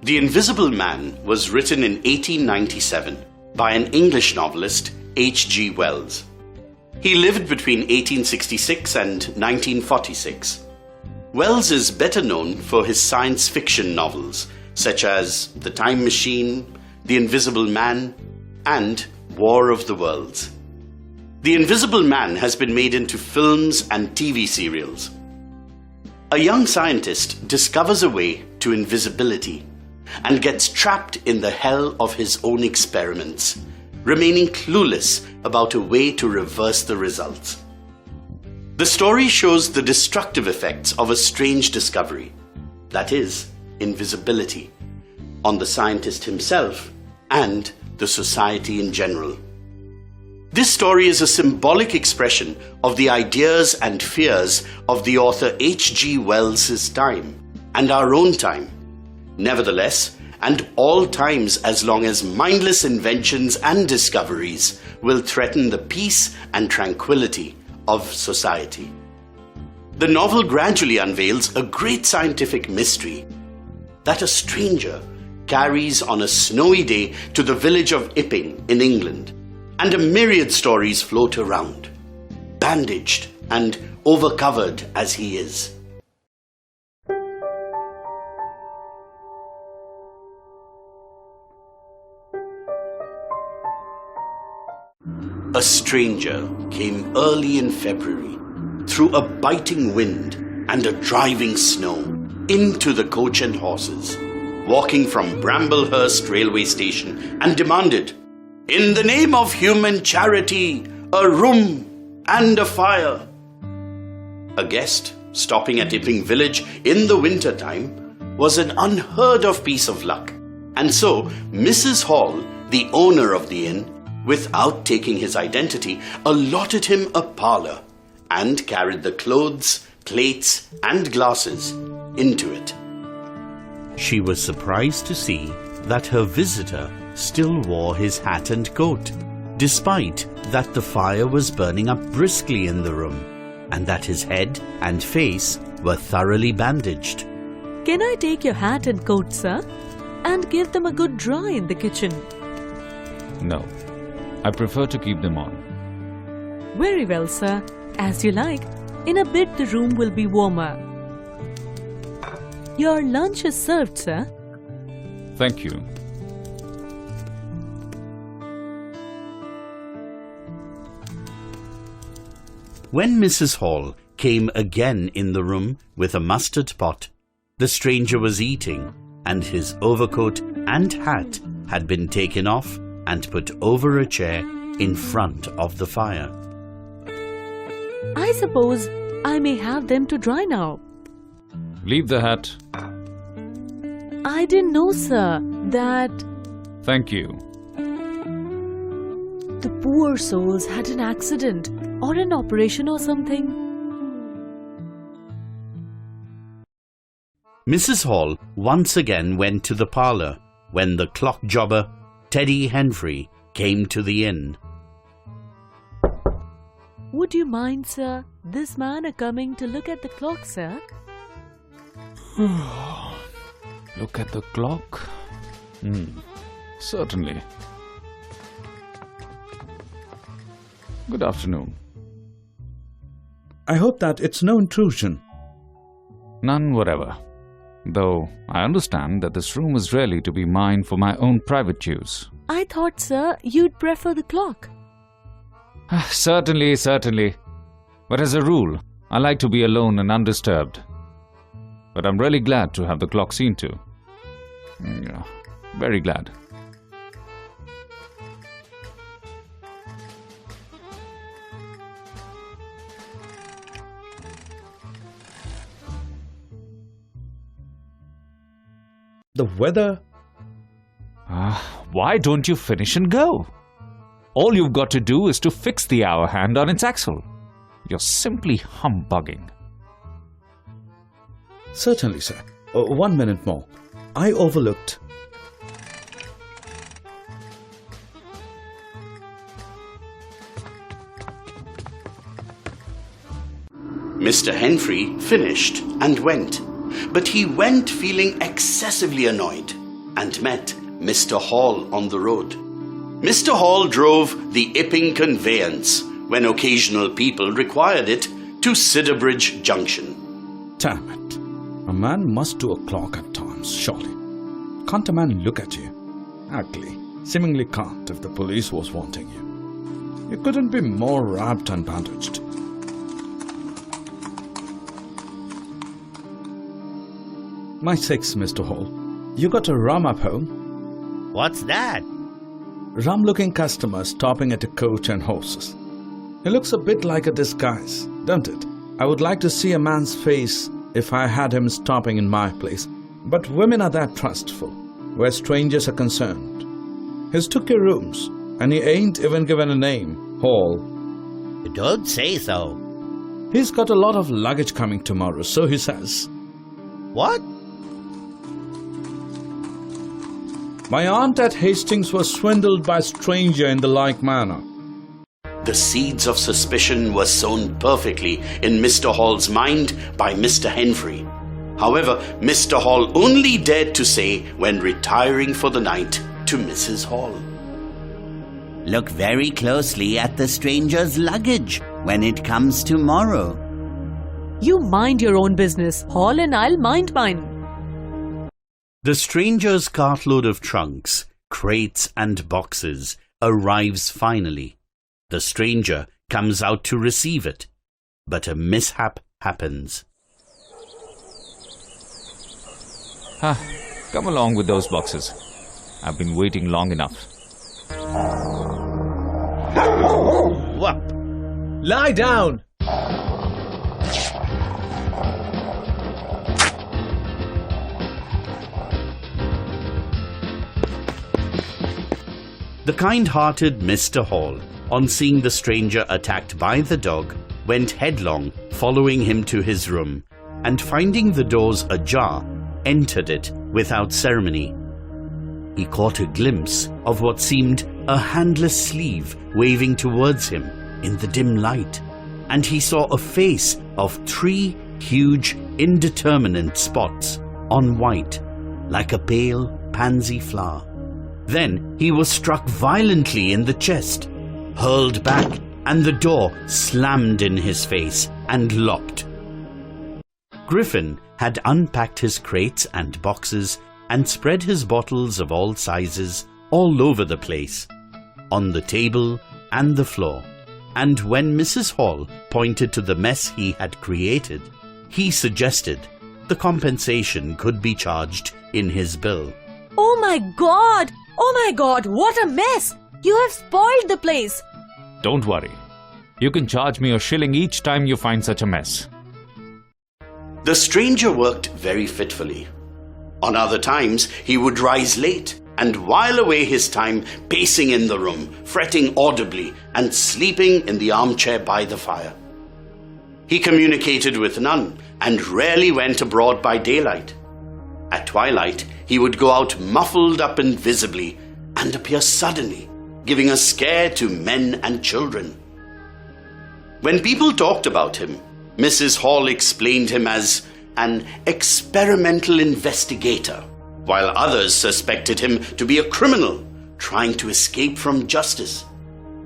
The Invisible Man was written in 1897 by an English novelist, H.G. Wells. He lived between 1866 and 1946. Wells is better known for his science fiction novels, such as The Time Machine, The Invisible Man, and War of the Worlds. The Invisible Man has been made into films and TV serials. A young scientist discovers a way to invisibility and gets trapped in the hell of his own experiments, remaining clueless about a way to reverse the results. The story shows the destructive effects of a strange discovery, that is, invisibility, on the scientist himself and the society in general. This story is a symbolic expression of the ideas and fears of the author H.G. Wells' time and our own time. Nevertheless, and all times as long as mindless inventions and discoveries will threaten the peace and tranquility of society. The novel gradually unveils a great scientific mystery that a stranger carries on a snowy day to the village of Epping in England, and a myriad stories float around, bandaged and overcovered as he is. A stranger came early in February through a biting wind and a driving snow into the Coach and Horses, walking from Bramblehurst railway station, and demanded, "In the name of human charity, a room and a fire." A guest stopping at Epping village in the winter time was an unheard of piece of luck, and so Mrs. Hall, the owner of the inn, without taking his identity, allotted him a parlour and carried the clothes, plates and glasses into it. She was surprised to see that her visitor still wore his hat and coat, despite that the fire was burning up briskly in the room and that his head and face were thoroughly bandaged. "Can I take your hat and coat, sir, and give them a good dry in the kitchen?" No, I prefer to keep them on. "Very well, sir. As you like. In a bit the room will be warmer. Your lunch is served, sir." Thank you. When Mrs. Hall came again in the room with a mustard pot, the stranger was eating, and his overcoat and hat had been taken off and put over a chair in front of the fire. "I suppose I may have them to dry now." Leave the hat. "I didn't know, sir, that..." Thank you. "The poor souls had an accident or an operation or something." Mrs. Hall once again went to the parlour when the clock jobber, Teddy Henfrey, came to the inn. "Would you mind, sir, this man a coming to look at the clock, sir?" Look at the clock. Certainly. Good afternoon. I hope that it's no intrusion. None whatever. Though I understand that this room is really to be mine for my own private use. "I thought, sir, you'd prefer the clock." Certainly, certainly. But as a rule, I like to be alone and undisturbed. But I'm really glad to have the clock seen to. Very glad. The weather... Why don't you finish and go? All you've got to do is to fix the hour hand on its axle. You're simply humbugging. Certainly, sir. 1 minute more. I overlooked... Mr. Henfrey finished and went, but he went feeling excessively annoyed. and met Mr. Hall on the road. Mr. Hall drove the Epping conveyance when occasional people required it to Sidderbridge Junction. Damn it. A man must do a clock at times, surely. Can't a man look at you? Ugly. Seemingly can't if the police was wanting you. You couldn't be more wrapped and bandaged. My sakes, Mr. Hall. You got a rum up home? What's that? Rum-looking customer stopping at a coach and horses. He looks a bit like a disguise, don't it? I would like to see a man's face if I had him stopping in my place. But women are that trustful, where strangers are concerned. He's took your rooms, and he ain't even given a name, Hall. You don't say so. He's got a lot of luggage coming tomorrow, so he says. What? My aunt at Hastings was swindled by a stranger in the like manner. The seeds of suspicion were sown perfectly in Mr. Hall's mind by Mr. Henfrey. However, Mr. Hall only dared to say when retiring for the night to Mrs. Hall. Look very closely at the stranger's luggage when it comes tomorrow. You mind your own business, Hall, and I'll mind mine. The stranger's cartload of trunks, crates and boxes arrives finally. The stranger comes out to receive it, but a mishap happens. Come along with those boxes. I've been waiting long enough. Whoop! Lie down! The kind-hearted Mr. Hall, on seeing the stranger attacked by the dog, went headlong, following him to his room, and finding the doors ajar, entered it without ceremony. He caught a glimpse of what seemed a handless sleeve waving towards him in the dim light, and he saw a face of 3 huge, indeterminate spots on white, like a pale pansy flower. Then he was struck violently in the chest, hurled back, and the door slammed in his face and locked. Griffin had unpacked his crates and boxes and spread his bottles of all sizes all over the place, on the table and the floor. And when Mrs. Hall pointed to the mess he had created, he suggested the compensation could be charged in his bill. Oh my God! Oh my God, what a mess! You have spoiled the place! Don't worry. You can charge me a shilling each time you find such a mess. The stranger worked very fitfully. On other times, he would rise late and while away his time pacing in the room, fretting audibly and sleeping in the armchair by the fire. He communicated with none and rarely went abroad by daylight. At twilight, he would go out muffled up invisibly and appear suddenly, giving a scare to men and children. When people talked about him, Mrs. Hall explained him as an experimental investigator, while others suspected him to be a criminal trying to escape from justice.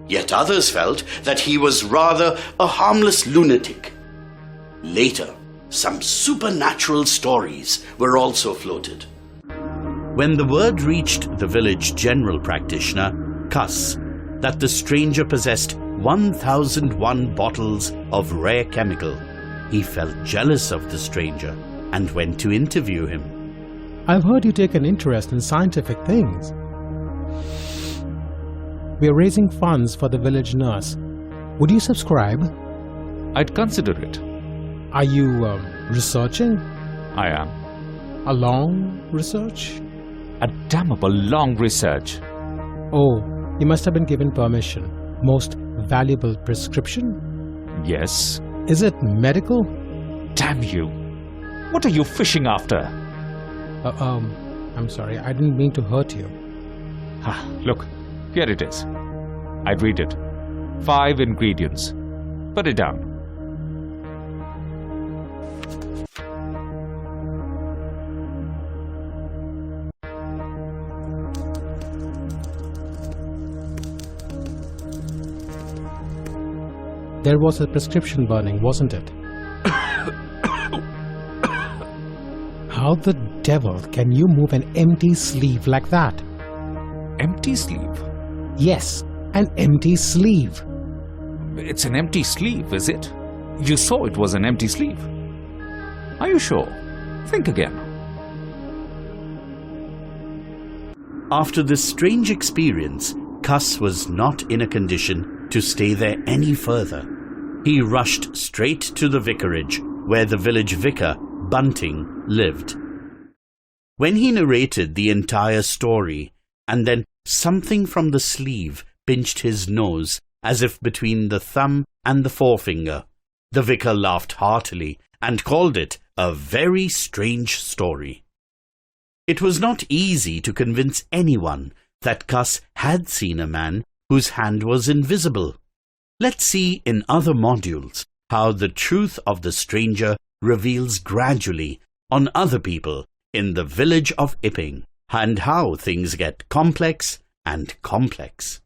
Yet others felt that he was rather a harmless lunatic. Later, some supernatural stories were also floated. When the word reached the village general practitioner, Cuss, that the stranger possessed 1001 bottles of rare chemical, he felt jealous of the stranger and went to interview him. I've heard you take an interest in scientific things. We are raising funds for the village nurse. Would you subscribe? I'd consider it. Are you researching? I am. A long research? A damnable long research. Oh, you must have been given permission. Most valuable prescription? Yes. Is it medical? Damn you. What are you fishing after? I'm sorry, I didn't mean to hurt you. Look, here it is. I'd read it. 5 ingredients. Put it down. There was a prescription burning, wasn't it? How the devil can you move an empty sleeve like that? Empty sleeve? Yes, an empty sleeve. It's an empty sleeve, is it? You saw it was an empty sleeve. Are you sure? Think again. After this strange experience, Cuss was not in a condition to stay there any further. He rushed straight to the vicarage where the village vicar, Bunting, lived. When he narrated the entire story, and then something from the sleeve pinched his nose as if between the thumb and the forefinger, the vicar laughed heartily and called it a very strange story. It was not easy to convince anyone that Cuss had seen a man whose hand was invisible. Let's see in other modules how the truth of the stranger reveals gradually on other people in the village of Ipping, and how things get complex and complex.